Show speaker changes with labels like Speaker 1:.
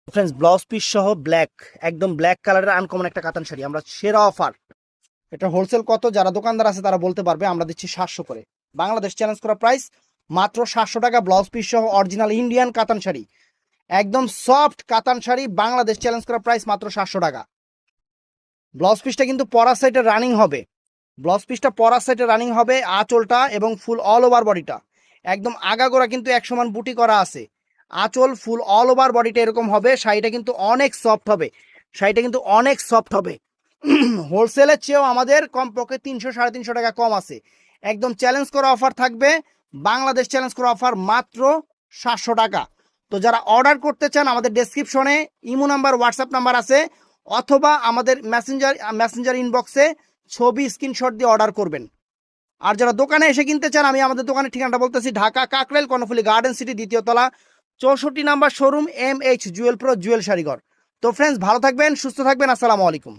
Speaker 1: Friends, blouse piece সহ black, একদম black কালারের আনকমন একটা কাতান শাড়ি, আমরা সেরা অফার। এটা হোলসেল কত, যারা দোকানদার আছে তারা বলতে পারবে। আমরা দিচ্ছি 700 করে, বাংলাদেশ চ্যালেঞ্জ করা প্রাইস মাত্র 700 টাকা। ব্লাউজ পিস সহ অরিজিনাল ইন্ডিয়ান কাতান শাড়ি, একদম সফট কাতান শাড়ি, বাংলাদেশ চ্যালেঞ্জ করা প্রাইস মাত্র 700 টাকা। ব্লাউজ পিসটা কিন্তু পরা সাইডে রানিং হবে, ব্লাউজ পিসটা পরা সাইডে রানিং হবে, আঁচলটা এবং ফুল অল ওভার বডিটা একদম আগাগোড়া কিন্তু এক সমান বুটি করা আছে। আঁচল ফুল অল ওভার বডিটা এরকম হবে। শাড়িটা কিন্তু অনেক সফট হবে, শাড়িটা কিন্তু অনেক সফট হবে। হোলসেলের চেয়েও আমাদের কমপক্ষে 300-350 টাকা কম আছে। একদম চ্যালেঞ্জ করা অফার থাকবে, বাংলাদেশ চ্যালেঞ্জ করা অফার মাত্র 700 টাকা। তো যারা অর্ডার করতে চান, আমাদের ডেসক্রিপশনে ইমো নাম্বার, হোয়াটসঅ্যাপ নাম্বার আছে, অথবা আমাদের মেসেঞ্জার ইনবক্সে ছবি স্ক্রিনশট দিয়ে অর্ডার করবেন। আর যারা দোকানে এসে কিনতে চান, আমি আমাদের দোকানের ঠিকানাটা বলতেছি, ঢাকা কাকরাইল কর্ণফুলী গার্ডেন সিটি, 2য় তলা, 64 number showroom, MH Jewel pro Jewel শাড়িঘর। তো ফ্রেন্ডস, ভালো থাকবেন, সুস্থ থাকবেন, আসসালামু আলাইকুম।